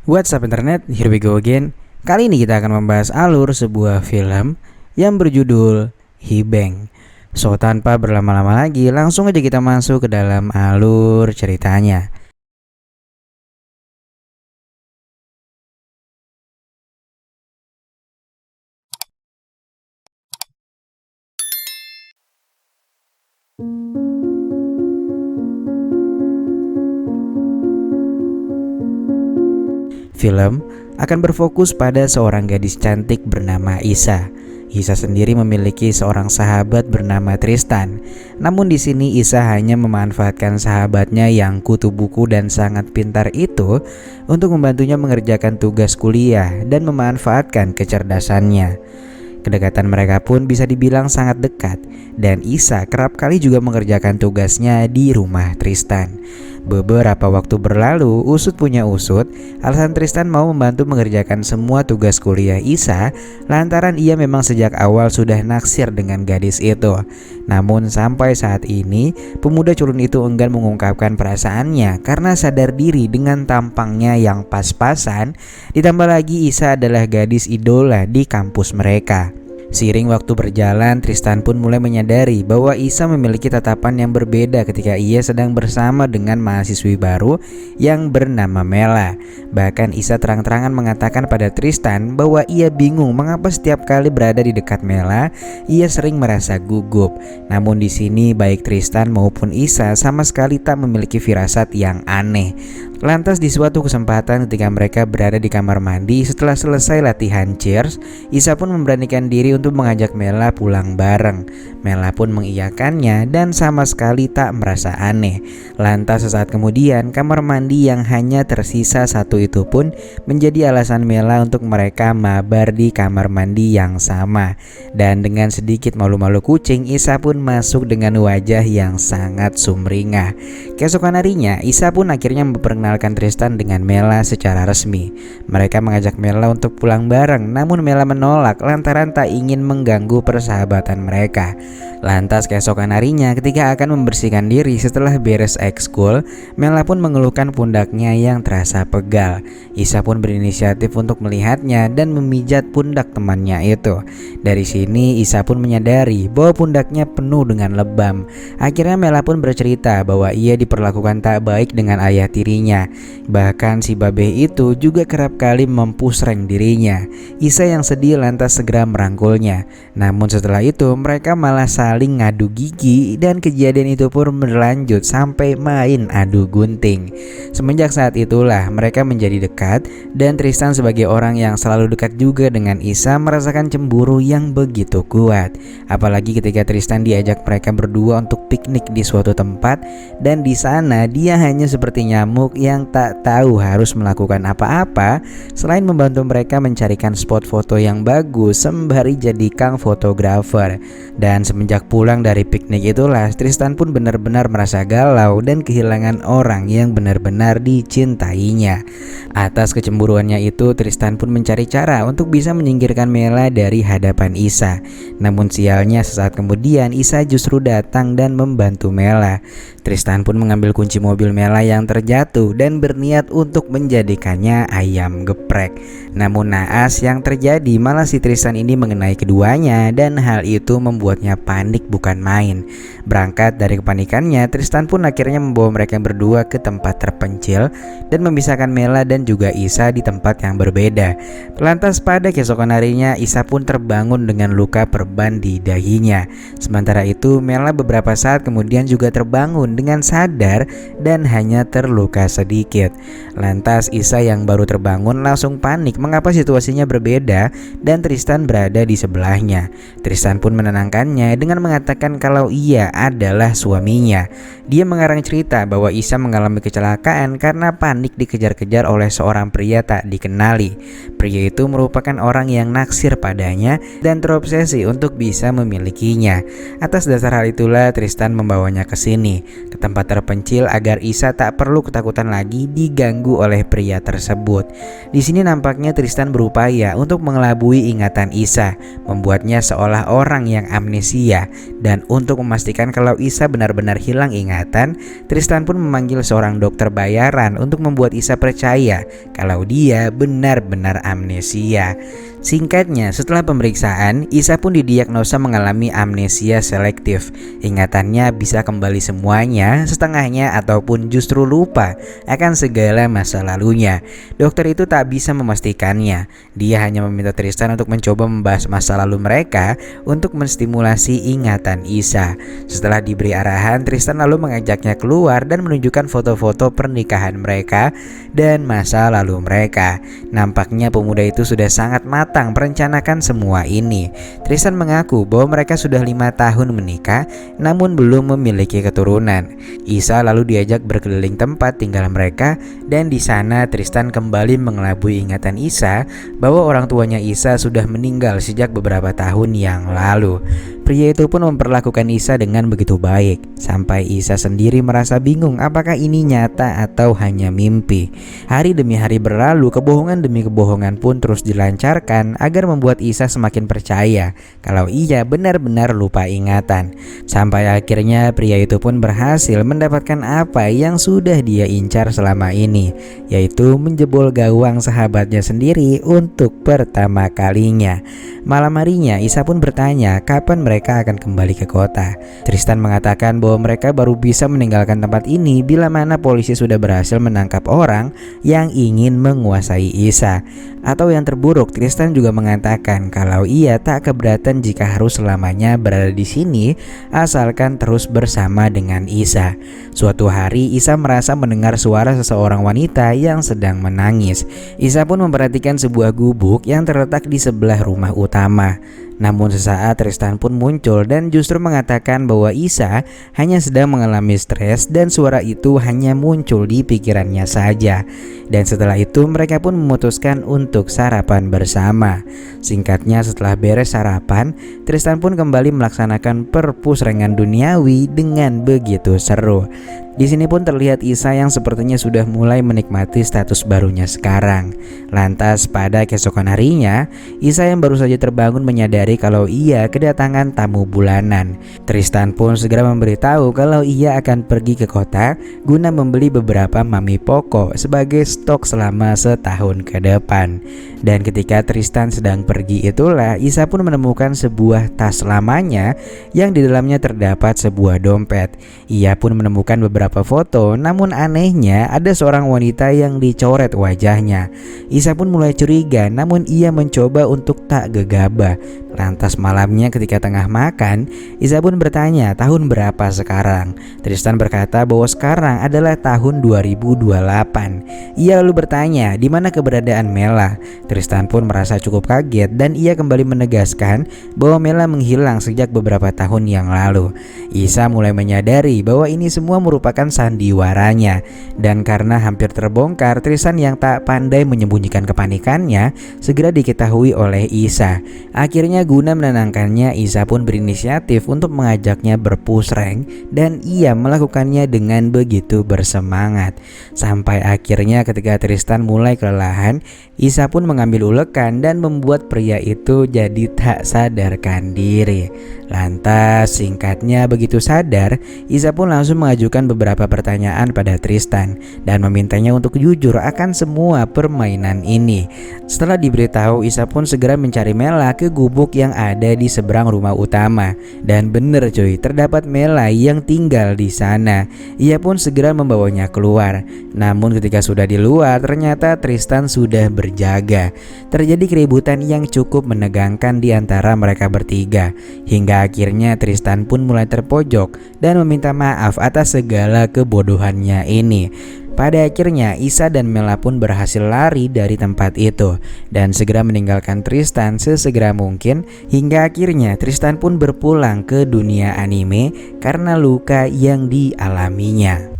What's up internet, here we go again. Kali ini kita akan membahas alur sebuah film yang berjudul Hibeng. So tanpa berlama-lama lagi, langsung aja kita masuk ke dalam alur ceritanya. Film akan berfokus pada seorang gadis cantik bernama Isa. Isa sendiri memiliki seorang sahabat bernama Tristan. Namun di sini Isa hanya memanfaatkan sahabatnya yang kutu buku dan sangat pintar itu untuk membantunya mengerjakan tugas kuliah dan memanfaatkan kecerdasannya. Kedekatan mereka pun bisa dibilang sangat dekat dan Isa kerap kali juga mengerjakan tugasnya di rumah Tristan. Beberapa waktu berlalu, usut punya usut, alasan Tristan mau membantu mengerjakan semua tugas kuliah Isa lantaran ia memang sejak awal sudah naksir dengan gadis itu. Namun sampai saat ini, pemuda culun itu enggan mengungkapkan perasaannya karena sadar diri dengan tampangnya yang pas-pasan, ditambah lagi Isa adalah gadis idola di kampus mereka. Seiring waktu berjalan, Tristan pun mulai menyadari bahwa Isa memiliki tatapan yang berbeda ketika ia sedang bersama dengan mahasiswi baru yang bernama Mela. Bahkan Isa terang-terangan mengatakan pada Tristan bahwa ia bingung mengapa setiap kali berada di dekat Mela, ia sering merasa gugup. Namun di sini baik Tristan maupun Isa sama sekali tak memiliki firasat yang aneh. Lantas di suatu kesempatan ketika mereka berada di kamar mandi setelah selesai latihan cheers, Isa pun memberanikan diri untuk mengajak Mela pulang bareng. Mela pun mengiyakannya dan sama sekali tak merasa aneh. Lantas sesaat kemudian kamar mandi yang hanya tersisa satu itu pun menjadi alasan Mela untuk mereka mabar di kamar mandi yang sama. Dan dengan sedikit malu-malu kucing, Isa pun masuk dengan wajah yang sangat sumringah. Keesokan harinya, Isa pun akhirnya memperkenalkan Tristan dengan Mela secara resmi. Mereka mengajak Mela untuk pulang bareng, namun Mela menolak lantaran tak ingin mengganggu persahabatan mereka. Lantas keesokan harinya ketika akan membersihkan diri setelah beres ekskul, Mela pun mengeluhkan pundaknya yang terasa pegal. Isa pun berinisiatif untuk melihatnya dan memijat pundak temannya itu. Dari sini Isa pun menyadari bahwa pundaknya penuh dengan lebam. Akhirnya Mela pun bercerita bahwa ia diperlakukan tak baik dengan ayah tirinya. Bahkan si babe itu juga kerap kali mempusreng dirinya. Isa yang sedih lantas segera merangkulnya. Namun setelah itu mereka malah saling ngadu gigi dan kejadian itu pun berlanjut sampai main adu gunting. Semenjak saat itulah mereka menjadi dekat dan Tristan sebagai orang yang selalu dekat juga dengan Isa merasakan cemburu yang begitu kuat. Apalagi ketika Tristan diajak mereka berdua untuk piknik di suatu tempat dan di sana dia hanya seperti nyamuk yang tak tahu harus melakukan apa-apa selain membantu mereka mencarikan spot foto yang bagus sembari jadi kang fotografer. Dan semenjak pulang dari piknik itulah Tristan pun benar-benar merasa galau dan kehilangan orang yang benar-benar dicintainya. Atas kecemburuannya itu, Tristan pun mencari cara untuk bisa menyingkirkan Mela dari hadapan Isa. Namun sialnya sesaat kemudian Isa justru datang dan membantu Mela. Tristan pun mengambil kunci mobil Mela yang terjatuh dan berniat untuk menjadikannya ayam geprek. Namun naas yang terjadi malah si Tristan ini mengenai keduanya dan hal itu membuatnya panik bukan main. Berangkat dari kepanikannya, Tristan pun akhirnya membawa mereka berdua ke tempat terpencil dan memisahkan Mela dan juga Isa di tempat yang berbeda. Lantas pada keesokan harinya Isa pun terbangun dengan luka perban di dahinya. Sementara itu Mela beberapa saat kemudian juga terbangun dengan sadar dan hanya terluka sedikit. Lantas Isa yang baru terbangun langsung panik mengapa situasinya berbeda dan Tristan berada di sebelahnya. Tristan pun menenangkannya dengan mengatakan kalau ia adalah suaminya. Dia mengarang cerita bahwa Isa mengalami kecelakaan karena panik dikejar-kejar oleh seorang pria tak dikenali. Pria itu merupakan orang yang naksir padanya dan terobsesi untuk bisa memilikinya. Atas dasar hal itulah Tristan membawanya ke sini. ke tempat terpencil agar Isa tak perlu ketakutan lagi diganggu oleh pria tersebut. Di sini nampaknya Tristan berupaya untuk mengelabui ingatan Isa, membuatnya seolah orang yang amnesia. Dan untuk memastikan kalau Isa benar-benar hilang ingatan, Tristan pun memanggil seorang dokter bayaran untuk membuat Isa percaya kalau dia benar-benar amnesia. Singkatnya, setelah pemeriksaan, Isa pun didiagnosa mengalami amnesia selektif. Ingatannya bisa kembali semuanya, setengahnya ataupun justru lupa akan segala masa lalunya. Dokter itu tak bisa memastikannya. Dia hanya meminta Tristan untuk mencoba membahas masa lalu mereka untuk menstimulasi ingatan Isa. Setelah diberi arahan, Tristan lalu mengajaknya keluar dan menunjukkan foto-foto pernikahan mereka dan masa lalu mereka. Nampaknya pemuda itu sudah sangat matang merencanakan semua ini. Tristan mengaku bahwa mereka sudah 5 tahun menikah namun belum memiliki keturunan. Isa lalu diajak berkeliling tempat tinggal mereka dan di sana Tristan kembali mengelabui ingatan Isa bahwa orang tuanya Isa sudah meninggal sejak beberapa tahun yang lalu. Pria itu pun memperlakukan Isa dengan begitu baik sampai Isa sendiri merasa bingung apakah ini nyata atau hanya mimpi. Hari demi hari berlalu, kebohongan demi kebohongan pun terus dilancarkan agar membuat Isa semakin percaya kalau ia benar-benar lupa ingatan. Sampai akhirnya pria itu pun berhasil mendapatkan apa yang sudah dia incar selama ini, yaitu menjebol gawang sahabatnya sendiri untuk pertama kalinya. Malam harinya Isa pun bertanya kapan mereka akan kembali ke kota. Tristan mengatakan bahwa mereka baru bisa meninggalkan tempat ini bila mana polisi sudah berhasil menangkap orang yang ingin menguasai Isa. Atau yang terburuk, Tristan juga mengatakan kalau ia tak keberatan jika harus selamanya berada di sini asalkan terus bersama dengan Isa. Suatu hari Isa merasa mendengar suara seseorang wanita yang sedang menangis. Isa pun memperhatikan sebuah gubuk yang terletak di sebelah rumah utama. Namun sesaat Tristan pun muncul dan justru mengatakan bahwa Isa hanya sedang mengalami stres dan suara itu hanya muncul di pikirannya saja. Dan setelah itu mereka pun memutuskan untuk sarapan bersama. Singkatnya, setelah beres sarapan, Tristan pun kembali melaksanakan perpusrengan duniawi dengan begitu seru. Di sini pun terlihat Isa yang sepertinya sudah mulai menikmati status barunya sekarang. Lantas pada keesokan harinya, Isa yang baru saja terbangun menyadari kalau ia kedatangan tamu bulanan. Tristan pun segera memberitahu kalau ia akan pergi ke kota guna membeli beberapa mami pokok sebagai stok selama setahun ke depan. Dan ketika Tristan sedang pergi itulah Isa pun menemukan sebuah tas lamanya yang di dalamnya terdapat sebuah dompet. Ia pun menemukan beberapa foto, namun anehnya ada seorang wanita yang dicoret wajahnya. Isa pun mulai curiga, namun ia mencoba untuk tak gegabah. Lantas malamnya ketika tengah makan, Isa pun bertanya tahun berapa sekarang. Tristan berkata bahwa sekarang adalah tahun 2028. Ia lalu bertanya di mana keberadaan Mela. Tristan pun merasa cukup kaget dan ia kembali menegaskan bahwa Mela menghilang sejak beberapa tahun yang lalu. Isa mulai menyadari bahwa ini semua merupakan sandiwaranya. Dan karena hampir terbongkar, Tristan yang tak pandai menyembunyikan kepanikannya segera diketahui oleh Isa. Akhirnya guna menenangkannya, Isa pun berinisiatif untuk mengajaknya berpusreng dan ia melakukannya dengan begitu bersemangat. Sampai akhirnya ketika Tristan mulai kelelahan, Isa pun mengambil ulekan dan membuat pria itu jadi tak sadarkan diri. Lantas singkatnya begitu sadar, Isa pun langsung mengajukan beberapa pertanyaan pada Tristan dan memintanya untuk jujur akan semua permainan ini. Setelah diberitahu, Isa pun segera mencari Mela ke gubuk yang ada di seberang rumah utama. Dan bener cuy, terdapat Mela yang tinggal di sana. Ia pun segera membawanya keluar. Namun ketika sudah di luar, ternyata Tristan sudah berjaga. Terjadi keributan yang cukup menegangkan di antara mereka bertiga. Hingga akhirnya Tristan pun mulai terpojok dan meminta maaf atas segala kebodohannya ini. Pada akhirnya Isa dan Mela pun berhasil lari dari tempat itu dan segera meninggalkan Tristan sesegera mungkin. Hingga akhirnya Tristan pun berpulang ke dunia anime karena luka yang dialaminya.